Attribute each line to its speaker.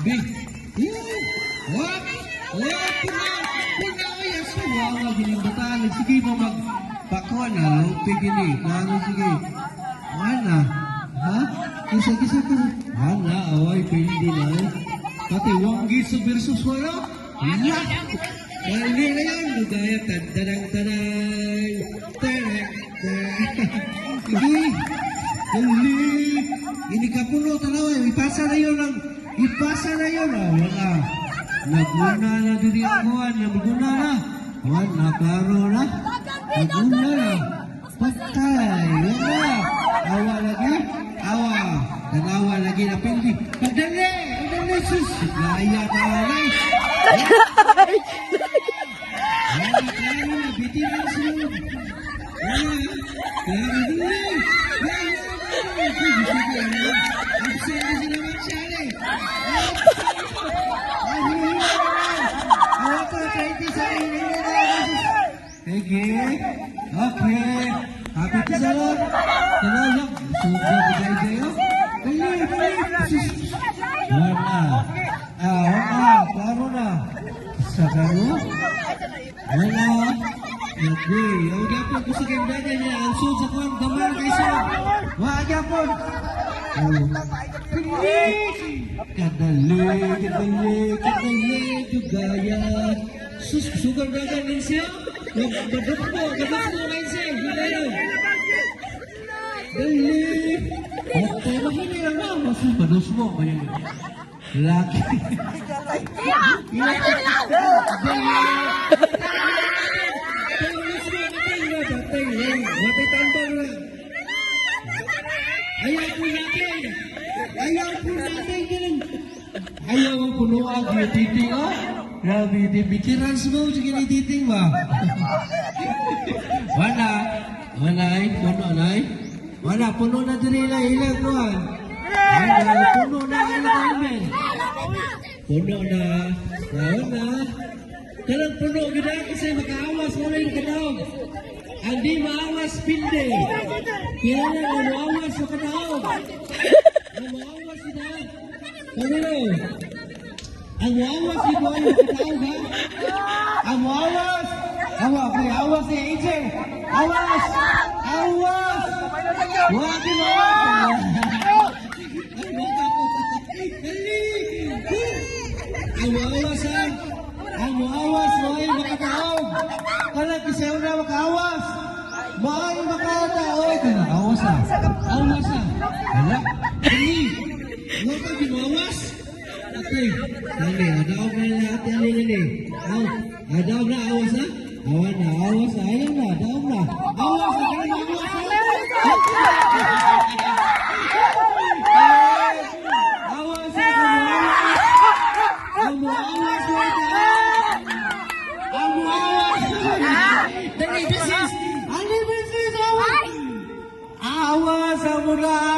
Speaker 1: Big. What? Puna kaya sa wawa gining batalan. Sige mo magpakuha na. Lupig ini. Kano sige. Ana. Ha? Kisa-kisa ko. Ana, away, pindi na eh. Pati wanggi sa versus wala. Iya. Dali na yan. Lugaya. Tadadang-tadang. Sige. Dali. Ini ka puno tanaw. Ipasa na yun lang. Ipasa na yun. Wala. Naguna na diri ang kuhan. Naguna na. Wala. Klaro na. Naguna na. Patay. Wala. Awa lagi. Awa. Tanawa lagi na pindi. Pagdali. Pagdali. Sus. Gaya ka na. Klaro. Bitin na sunod. Wala. Klaro dali. Absent na sila magsali. Okay. Happy to salon. Talayak. Suga bigay kayo. Wala. Wala. Klaro na. Sakaro. Wala. Okay. Ang gapon ko sa kemdagan niya. Ang sud sa kuwang gamar kay sir. Wala gapon. Kadali, gaya. Sus, sugar dagan din siya. Gadukbo kayo siya. Dali. At mahini lang na. Masus, padus mo. Laki. Matay tambang lang. Ayaw po natin. Ayaw ang punuan. Di titing, oh. Grabe, di bikiran mo. Sige ni titing ba? Wala. Puno na eh. Wala, puno na din nila. Ilang kuhan. Wala, puno na. Puno na. Wala. Kalang puno gina kasi makaawas mo na yung kanaog. Hindi maawas pindi. Kaya na maawas sa kanaog. Maawas sila. Pagano? Ang maawas ito ay yung kanaog ha? Ang maawas! Awas ni AJ! Awas! Huwag yung maawas! Ang maawas ha? Ang maawas mo ay makataog. Kala kisaw na makawas. Maay makataog. Awas na. Hala. Hindi. Huwag ka gimawas. Okay. Dali. Adaog na lahat. Dali. Adaog na. Awas na. Awas na. Ayaw na. Adaog na. Awas na. Awas sa mula.